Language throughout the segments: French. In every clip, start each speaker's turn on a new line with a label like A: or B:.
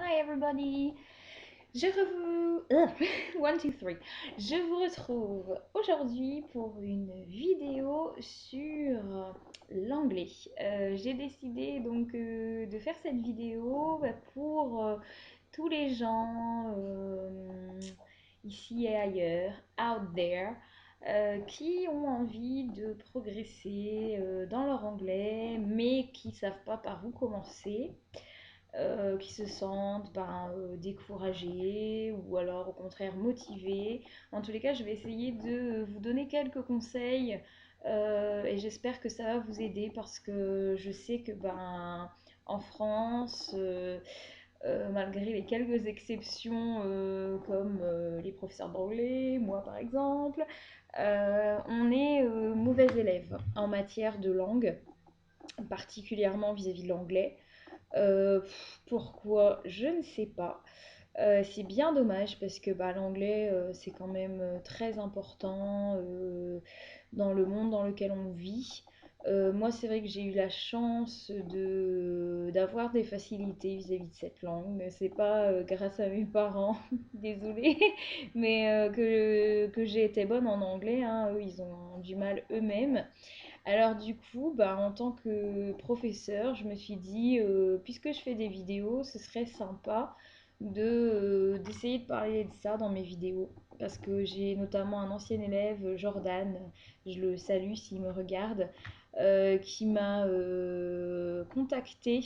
A: Hi everybody! One, two, three. Je vous retrouve aujourd'hui pour une vidéo sur l'anglais. J'ai décidé donc de faire cette vidéo pour tous les gens ici et ailleurs, out there, qui ont envie de progresser dans leur anglais, mais qui ne savent pas par où commencer, qui se sentent découragés ou alors au contraire motivés. En tous les cas, je vais essayer de vous donner quelques conseils et j'espère que ça va vous aider parce que je sais que en France, malgré les quelques exceptions comme les professeurs d'anglais, moi par exemple, on est mauvais élève en matière de langue, particulièrement vis-à-vis de l'anglais. Pourquoi? Je ne sais pas. C'est bien dommage parce que l'anglais, c'est quand même très important dans le monde dans lequel on vit. Moi, c'est vrai que j'ai eu la chance d'avoir des facilités vis-à-vis de cette langue. Mais c'est pas grâce à mes parents, désolée, mais que j'ai été bonne en anglais, hein. Eux, ils ont du mal eux-mêmes. Alors du coup, en tant que professeur, je me suis dit, puisque je fais des vidéos, ce serait sympa d'essayer de parler de ça dans mes vidéos. Parce que j'ai notamment un ancien élève, Jordan, je le salue s'il me regarde, qui m'a contacté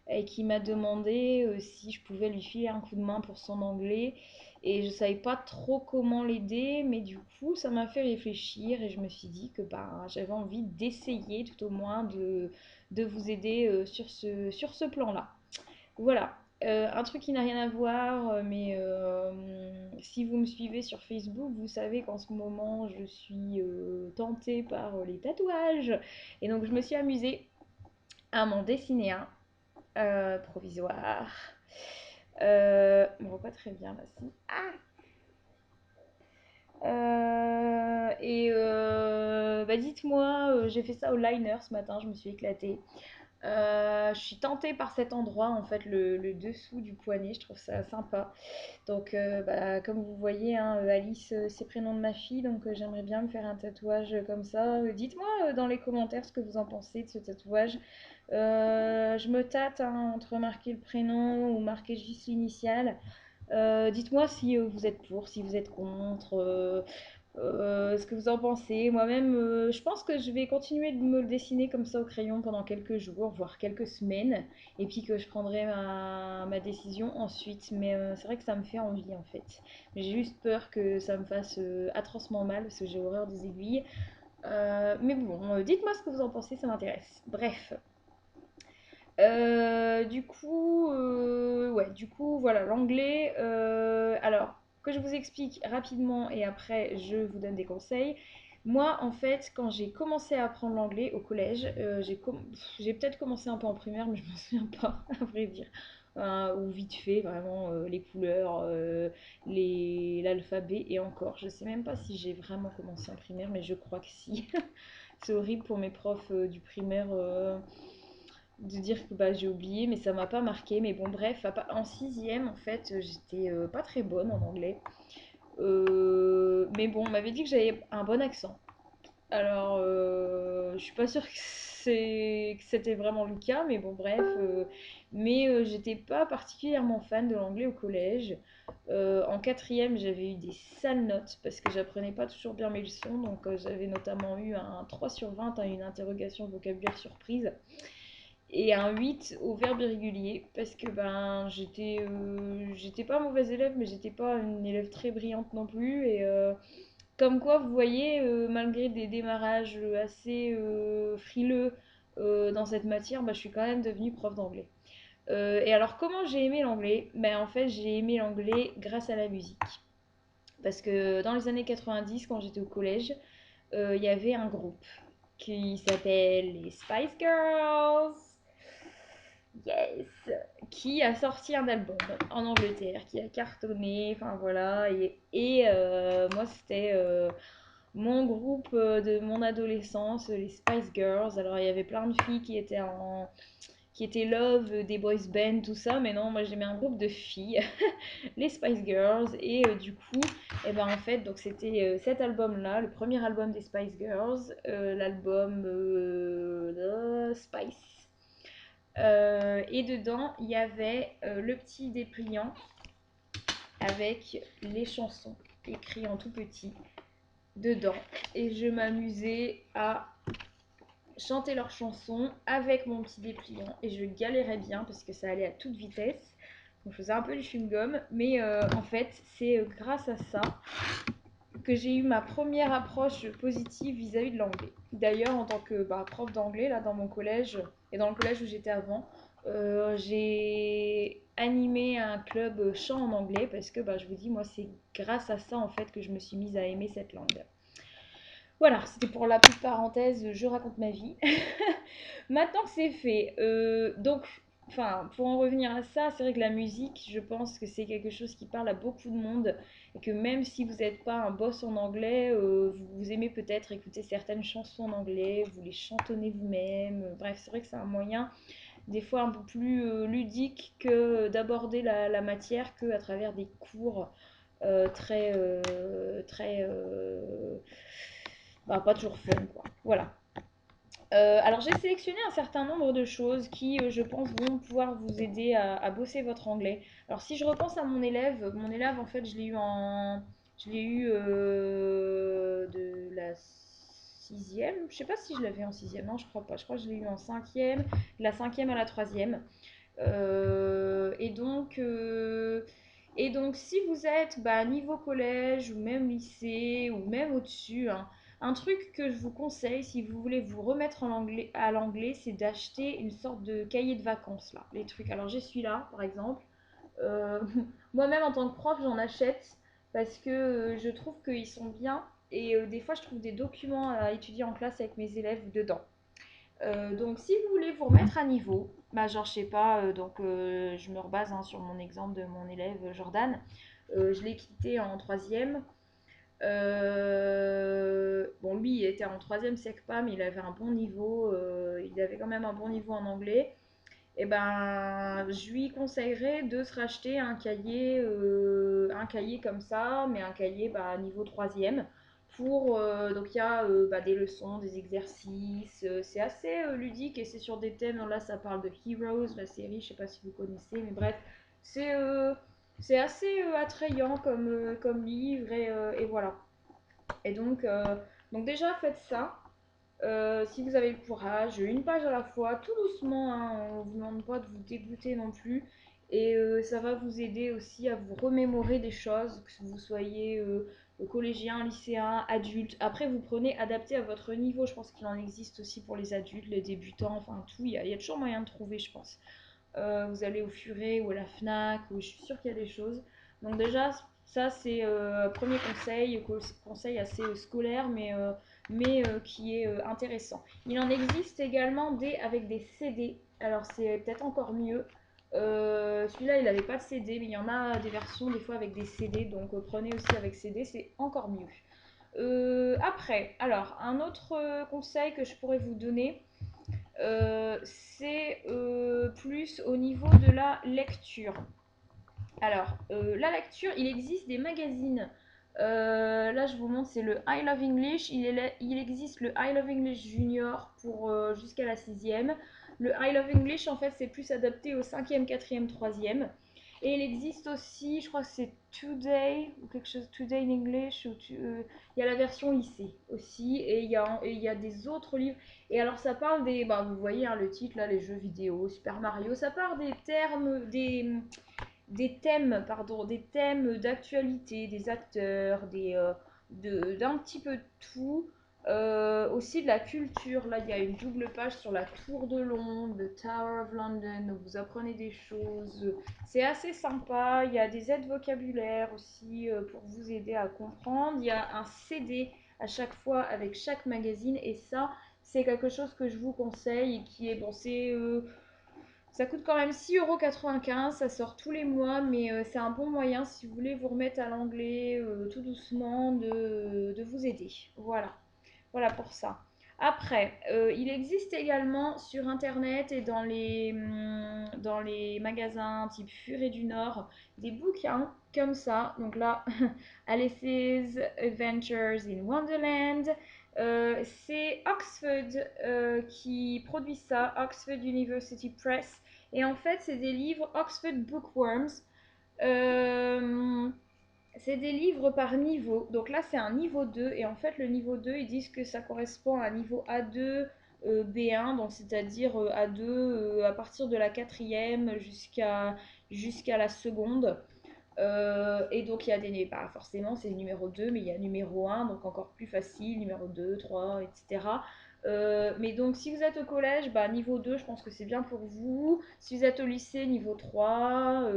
A: et qui m'a demandé si je pouvais lui filer un coup de main pour son anglais. Et je savais pas trop comment l'aider, mais du coup, ça m'a fait réfléchir et je me suis dit que j'avais envie d'essayer tout au moins de vous aider sur ce plan-là. Voilà. Un truc qui n'a rien à voir, mais si vous me suivez sur Facebook, vous savez qu'en ce moment, je suis tentée par les tatouages. Et donc, je me suis amusée à m'en dessiner un provisoire. On voit pas très bien là, si. Ah, dites-moi, j'ai fait ça au liner ce matin, je me suis éclatée. Je suis tentée par cet endroit, en fait, le dessous du poignet, je trouve ça sympa. Donc, comme vous voyez, hein, Alice, c'est le prénom de ma fille, donc j'aimerais bien me faire un tatouage comme ça. Dites-moi dans les commentaires ce que vous en pensez de ce tatouage. Je me tâte hein, entre marquer le prénom ou marquer juste l'initiale. Dites-moi si vous êtes pour, si vous êtes contre, ce que vous en pensez. Moi-même, je pense que je vais continuer de me le dessiner comme ça au crayon pendant quelques jours, voire quelques semaines, et puis que je prendrai ma décision ensuite. Mais c'est vrai que ça me fait envie en fait. Mais j'ai juste peur que ça me fasse atrocement mal parce que j'ai horreur des aiguilles. Mais bon, dites-moi ce que vous en pensez, ça m'intéresse. Bref. Du coup, voilà, l'anglais. Alors, que je vous explique rapidement et après je vous donne des conseils. Moi, en fait, quand j'ai commencé à apprendre l'anglais au collège, j'ai peut-être commencé un peu en primaire, mais je m'en souviens pas, à vrai dire. Ou vite fait, vraiment, les couleurs, l'alphabet et encore. Je sais même pas si j'ai vraiment commencé en primaire, mais je crois que si. C'est horrible pour mes profs du primaire de dire que j'ai oublié, mais ça m'a pas marqué. Mais bon, bref, en sixième, en fait, j'étais pas très bonne en anglais. Mais bon, on m'avait dit que j'avais un bon accent. Alors, je suis pas sûre que c'était vraiment le cas, mais bon, bref. Mais j'étais pas particulièrement fan de l'anglais au collège. En quatrième, j'avais eu des sales notes parce que j'apprenais pas toujours bien mes leçons. Donc, j'avais notamment eu un 3 sur 20 à une interrogation vocabulaire surprise et un 8 au verbe irrégulier parce que j'étais pas mauvaise élève mais j'étais pas une élève très brillante non plus et comme quoi vous voyez malgré des démarrages assez frileux dans cette matière je suis quand même devenue prof d'anglais. Et alors comment j'ai aimé l'anglais? En fait j'ai aimé l'anglais grâce à la musique parce que dans les années 90 quand j'étais au collège il y avait un groupe qui s'appelle les Spice Girls. Yes, qui a sorti un album en Angleterre, qui a cartonné, enfin voilà, et moi c'était mon groupe de mon adolescence, les Spice Girls. Alors il y avait plein de filles qui était Love, des boys band, tout ça, mais non, moi j'aimais un groupe de filles, les Spice Girls, et du coup, et ben en fait, donc c'était cet album-là, le premier album des Spice Girls, l'album Spice. Et dedans, il y avait le petit dépliant avec les chansons écrites en tout petit dedans. Et je m'amusais à chanter leurs chansons avec mon petit dépliant. Et je galérais bien parce que ça allait à toute vitesse. Donc je faisais un peu du chewing-gum. Mais en fait, c'est grâce à ça que j'ai eu ma première approche positive vis-à-vis de l'anglais. D'ailleurs, en tant que prof d'anglais, là dans mon collège et dans le collège où j'étais avant, j'ai animé un club chant en anglais parce que je vous dis, moi, c'est grâce à ça en fait que je me suis mise à aimer cette langue. Voilà, c'était pour la petite parenthèse, je raconte ma vie. Maintenant que c'est fait, donc, enfin, pour en revenir à ça, c'est vrai que la musique, je pense que c'est quelque chose qui parle à beaucoup de monde et que même si vous n'êtes pas un boss en anglais, vous aimez peut-être écouter certaines chansons en anglais, vous les chantonnez vous-même. Bref, c'est vrai que c'est un moyen des fois un peu plus ludique que d'aborder la matière qu'à travers des cours pas toujours fun, quoi. Voilà. Alors j'ai sélectionné un certain nombre de choses qui, je pense, vont pouvoir vous aider à bosser votre anglais. Alors si je repense à mon élève en fait, je l'ai eu de la sixième. Je sais pas si je l'avais en sixième, non, je crois pas. Je crois que je l'ai eu en cinquième, de la cinquième à la troisième. Euh, et donc, euh, et donc, si vous êtes niveau collège ou même lycée ou même au-dessus, hein, un truc que je vous conseille si vous voulez vous remettre à l'anglais, c'est d'acheter une sorte de cahier de vacances là, les trucs. Alors j'ai celui-là par exemple. Euh, Moi-même en tant que prof, j'en achète parce que je trouve qu'ils sont bien et des fois je trouve des documents à étudier en classe avec mes élèves dedans. Donc si vous voulez vous remettre à niveau, genre je sais pas, je me rebase sur mon exemple de mon élève Jordan. Je l'ai quitté en troisième. Bon, lui, il était en troisième SECPA, mais il avait un bon niveau. Il avait quand même un bon niveau en anglais. Et ben, je lui conseillerais de se racheter un cahier comme ça, mais un cahier niveau troisième. Donc il y a des leçons, des exercices. C'est assez ludique et c'est sur des thèmes. Là, ça parle de Heroes, la série. Je sais pas si vous connaissez, mais bref, c'est euh, c'est assez attrayant comme livre et voilà. Et donc déjà, faites ça. Si vous avez le courage, une page à la fois, tout doucement, hein, on ne vous demande pas de vous dégoûter non plus. Et ça va vous aider aussi à vous remémorer des choses, que vous soyez collégien, lycéen, adulte. Après, vous prenez adapté à votre niveau. Je pense qu'il en existe aussi pour les adultes, les débutants, enfin tout. Il y a toujours moyen de trouver, je pense. Vous allez au Furet ou à la Fnac, ou je suis sûre qu'il y a des choses. Donc déjà, ça c'est premier conseil assez scolaire, mais qui est intéressant. Il en existe également avec des CD, alors c'est peut-être encore mieux. Celui-là, il n'avait pas de CD, mais il y en a des versions des fois avec des CD, donc prenez aussi avec CD, c'est encore mieux. Après, alors, un autre conseil que je pourrais vous donner, c'est plus au niveau de la lecture. Alors, la lecture, il existe des magazines. Là, je vous montre, c'est le I Love English. Il existe le I Love English Junior pour jusqu'à la sixième. Le I Love English, en fait, c'est plus adapté au cinquième, quatrième, troisième. Et il existe aussi, je crois que c'est Today, ou quelque chose, Today in English, il y a la version lycée aussi, et il y a des autres livres. Et alors, ça parle vous voyez le titre, là, les jeux vidéo, Super Mario, ça parle des thèmes d'actualité, des acteurs, d'un petit peu de tout. Aussi de la culture. Là, il y a une double page sur la Tour de Londres, le Tower of London. Vous apprenez des choses. C'est assez sympa. Il y a des aides vocabulaires aussi pour vous aider à comprendre. Il y a un CD à chaque fois avec chaque magazine. Et ça, c'est quelque chose que je vous conseille et qui est bon, ça coûte quand même 6,95 €, ça sort tous les mois, mais c'est un bon moyen si vous voulez vous remettre à l'anglais tout doucement de vous aider. Voilà, voilà pour ça. Après, il existe également sur Internet et dans les magasins type Furet du Nord des bouquins comme ça. Donc là, Alice's Adventures in Wonderland. C'est Oxford qui produit ça, Oxford University Press. Et en fait, c'est des livres Oxford Bookworms. Euh, c'est des livres par niveau. Donc là, c'est un niveau 2. Et en fait, le niveau 2, ils disent que ça correspond à un niveau A2, B1. Donc c'est-à-dire A2 à partir de la quatrième jusqu'à la seconde. Et donc il y a des... Bah, forcément, c'est le numéro 2, mais il y a numéro 1, donc encore plus facile, numéro 2, 3, etc. Mais donc si vous êtes au collège, bah, niveau 2, je pense que c'est bien pour vous. Si vous êtes au lycée, niveau 3,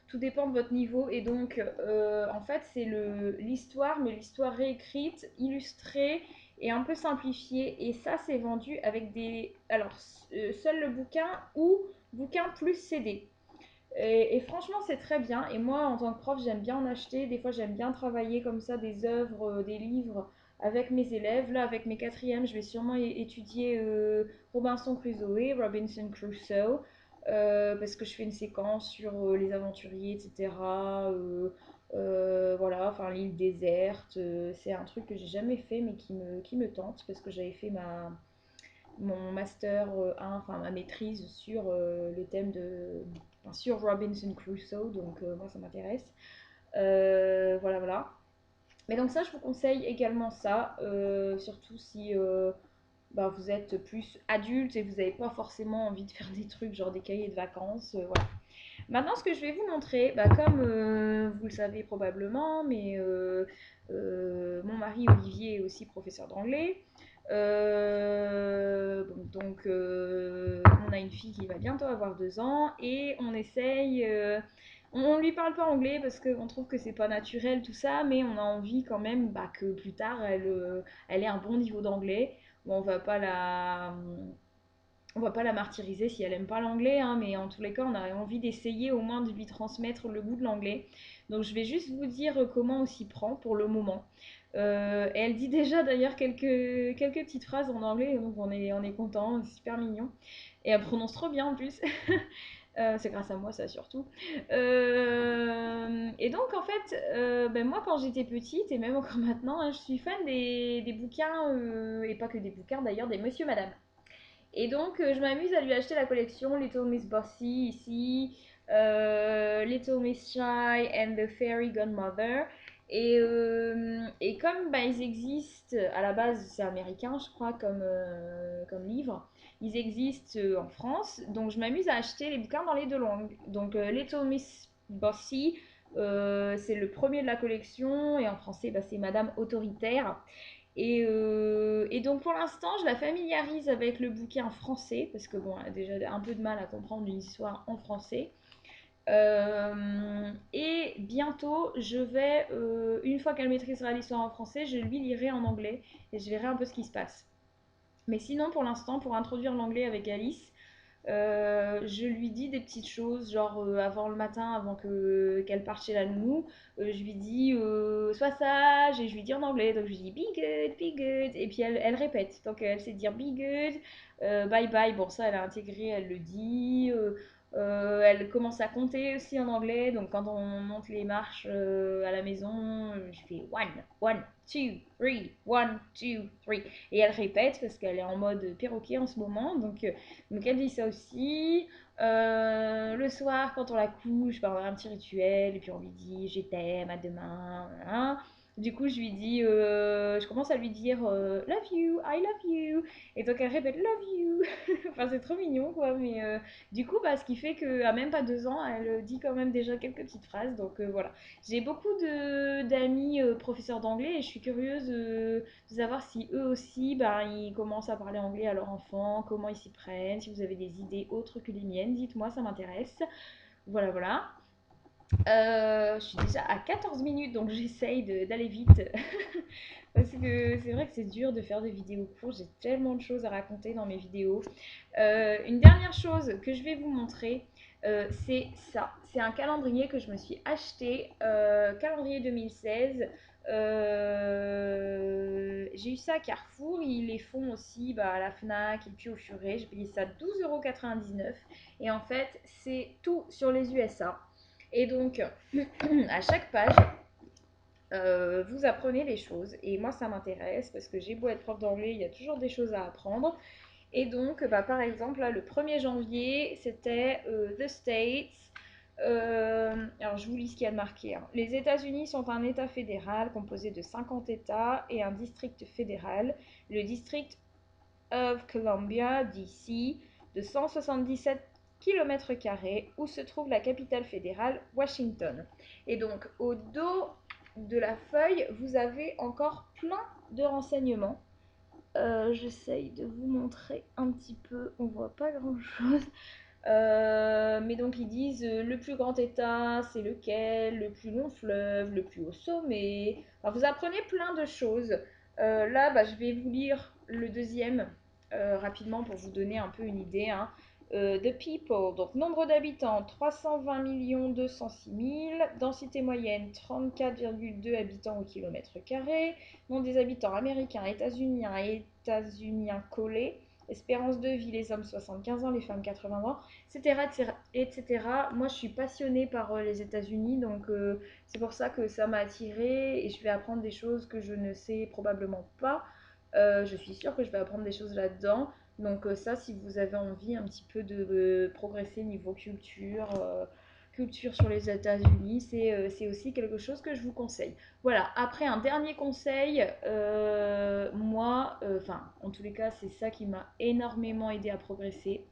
A: tout dépend de votre niveau. Et donc en fait c'est l'histoire, mais l'histoire réécrite, illustrée et un peu simplifiée. Et ça c'est vendu avec des... Alors seul le bouquin ou bouquin plus CD. Et franchement, c'est très bien. Et moi, en tant que prof, j'aime bien en acheter. Des fois, j'aime bien travailler comme ça des œuvres, des livres avec mes élèves. Là, avec mes quatrièmes, je vais sûrement étudier Robinson Crusoe, Robinson Crusoe, parce que je fais une séquence sur les aventuriers, etc. Voilà, enfin l'île déserte. C'est un truc que j'ai jamais fait, mais qui me tente, parce que j'avais fait mon master 1, enfin ma maîtrise sur le thème enfin, sur Robinson Crusoe, donc moi ça m'intéresse. Voilà, voilà. Mais donc ça, je vous conseille également ça, surtout si bah, vous êtes plus adulte et vous n'avez pas forcément envie de faire des trucs genre des cahiers de vacances. Voilà. Maintenant, ce que je vais vous montrer, bah, comme vous le savez probablement, mais mon mari Olivier est aussi professeur d'anglais. Donc, on a une fille qui va bientôt avoir 2 ans et on essaye. On lui parle pas anglais parce qu'on trouve que c'est pas naturel tout ça, mais on a envie quand même bah, que plus tard elle ait un bon niveau d'anglais. Bon, on va pas la martyriser si elle aime pas l'anglais, hein, mais en tous les cas, on a envie d'essayer au moins de lui transmettre le goût de l'anglais. Donc je vais juste vous dire comment on s'y prend pour le moment. Et elle dit déjà d'ailleurs quelques petites phrases en anglais, donc on est content, c'est super mignon. Et elle prononce trop bien en plus. C'est grâce à moi ça surtout. Et donc en fait, ben, moi quand j'étais petite et même encore maintenant, hein, je suis fan des bouquins, et pas que des bouquins d'ailleurs, des Monsieur Madame. Et donc, je m'amuse à lui acheter la collection Little Miss Bossy ici, Little Miss Shy and the Fairy Godmother. Et comme bah, ils existent, à la base c'est américain je crois comme livre, ils existent en France, donc je m'amuse à acheter les bouquins dans les deux langues. Donc Little Miss Bossy, c'est le premier de la collection, et en français bah, c'est Madame Autoritaire. Et donc pour l'instant, je la familiarise avec le bouquin français, parce que bon, elle a déjà un peu de mal à comprendre une histoire en français. Et bientôt, une fois qu'elle maîtrisera l'histoire en français, je lui lirai en anglais et je verrai un peu ce qui se passe. Mais sinon, pour l'instant, pour introduire l'anglais avec Alice, je lui dis des petites choses, genre avant le matin, avant qu'elle parte chez la nounou, je lui dis sois sage, et je lui dis en anglais, donc je lui dis be good, et puis elle répète, donc elle sait dire be good, bye bye, bon ça elle a intégré, elle le dit, elle commence à compter aussi en anglais, donc quand on monte les marches à la maison, je fais one, two, three, one, two, three, et elle répète parce qu'elle est en mode perroquet en ce moment, donc elle dit ça aussi. Le soir, quand on la couche, bah, on a un petit rituel et puis on lui dit je t'aime, à demain. Hein. Du coup, je commence à lui dire love you, I love you. Et donc elle répète love you. Enfin, c'est trop mignon quoi. Mais du coup, bah, ce qui fait qu'à même pas 2 ans, elle dit quand même déjà quelques petites phrases. Donc voilà. J'ai beaucoup d'amis professeurs d'anglais et je suis curieuse de savoir si eux aussi, ben, ils commencent à parler anglais à leur enfant, comment ils s'y prennent, si vous avez des idées autres que les miennes, dites-moi, ça m'intéresse. Voilà, voilà. Je suis déjà à 14 minutes, donc j'essaye d'aller vite. Parce que c'est vrai que c'est dur de faire des vidéos courtes, j'ai tellement de choses à raconter dans mes vidéos. Une dernière chose que je vais vous montrer, C'est ça, c'est un calendrier que je me suis acheté, calendrier 2016. J'ai eu ça à Carrefour, ils les font aussi bah, à la Fnac et puis au Furet. J'ai payé ça 12,99 € et en fait c'est tout sur les USA. Et donc à chaque page, vous apprenez les choses et moi ça m'intéresse parce que j'ai beau être prof d'anglais, il y a toujours des choses à apprendre. Et donc, bah, par exemple, là, le 1er janvier, c'était The States. Alors, je vous lis ce qu'il y a de marqué, hein. Les États-Unis sont un État fédéral composé de 50 États et un district fédéral, le District of Columbia, DC, de 177 km², où se trouve la capitale fédérale, Washington. Et donc, au dos de la feuille, vous avez encore plein de renseignements. J'essaye de vous montrer un petit peu, on voit pas grand chose. Mais donc ils disent le plus grand état, c'est lequel, le plus long fleuve, le plus haut sommet. Enfin, vous apprenez plein de choses. Là, bah, je vais vous lire le deuxième rapidement pour vous donner un peu une idée, hein. The people, donc nombre d'habitants 320 206 000, densité moyenne 34,2 habitants au kilomètre carré, nombre des habitants américains, états-uniens collés, espérance de vie les hommes 75 ans, les femmes 80 ans, etc. etc. Moi je suis passionnée par les États-Unis, donc c'est pour ça que ça m'a attirée et je vais apprendre des choses que je ne sais probablement pas. Je suis sûre que je vais apprendre des choses là-dedans. Donc ça, si vous avez envie un petit peu de progresser niveau culture sur les États-Unis, c'est aussi quelque chose que je vous conseille. Voilà, après un dernier conseil, moi, enfin en tous les cas, c'est ça qui m'a énormément aidé à progresser,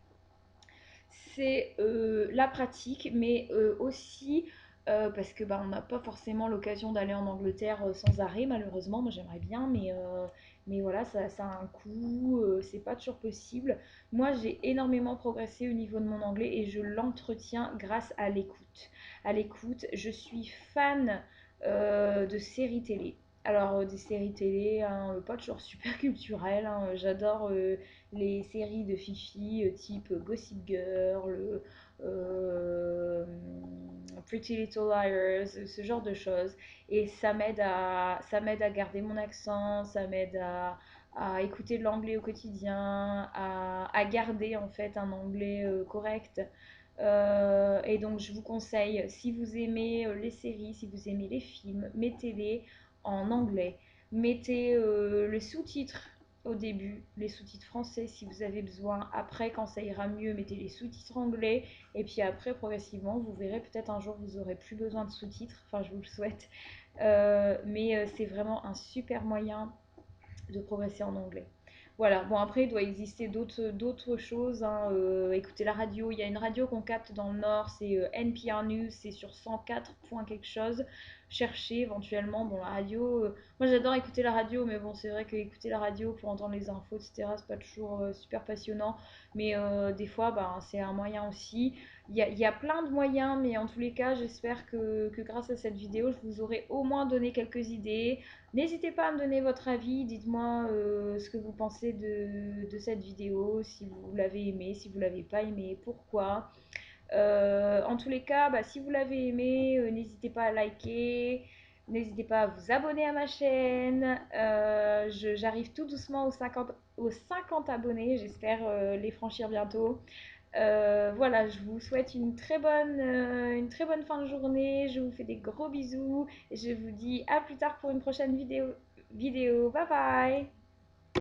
A: c'est la pratique, mais aussi parce que bah, on n'a pas forcément l'occasion d'aller en Angleterre sans arrêt, malheureusement. Moi j'aimerais bien, mais voilà, ça a un coût, c'est pas toujours possible. Moi j'ai énormément progressé au niveau de mon anglais et je l'entretiens grâce à l'écoute. À l'écoute, je suis fan de séries télé. Alors, des séries télé, hein, pas toujours super culturelles, hein. J'adore les séries de Fifi, type Gossip Girl, euh, Pretty Little Liars, ce genre de choses. Et ça m'aide à garder mon accent, ça m'aide à écouter de l'anglais au quotidien, à garder en fait un anglais correct. Et donc je vous conseille, si vous aimez les séries, si vous aimez les films, mettez-les en anglais. Mettez les sous-titres au début, les sous-titres français si vous avez besoin. Après, quand ça ira mieux, mettez les sous-titres anglais. Et puis après, progressivement, vous verrez peut-être un jour vous aurez plus besoin de sous-titres. Enfin, je vous le souhaite. Mais c'est vraiment un super moyen de progresser en anglais. Voilà, bon après il doit exister d'autres choses, hein. Écoutez la radio, il y a une radio qu'on capte dans le nord, c'est NPR News, c'est sur 104 points quelque chose. Cherchez éventuellement, bon la radio, moi j'adore écouter la radio, mais bon c'est vrai que écouter la radio pour entendre les infos, etc. c'est pas toujours super passionnant, mais des fois bah, c'est un moyen aussi. Il y a plein de moyens, mais en tous les cas j'espère que grâce à cette vidéo je vous aurai au moins donné quelques idées. N'hésitez pas à me donner votre avis, dites-moi ce que vous pensez de cette vidéo, si vous l'avez aimée, si vous l'avez pas aimée, pourquoi. En tous les cas, bah, si vous l'avez aimé, n'hésitez pas à liker, n'hésitez pas à vous abonner à ma chaîne. J'arrive tout doucement aux 50 abonnés, j'espère les franchir bientôt. Voilà, je vous souhaite une très bonne fin de journée. Je vous fais des gros bisous. Et je vous dis à plus tard pour une prochaine vidéo. Bye bye!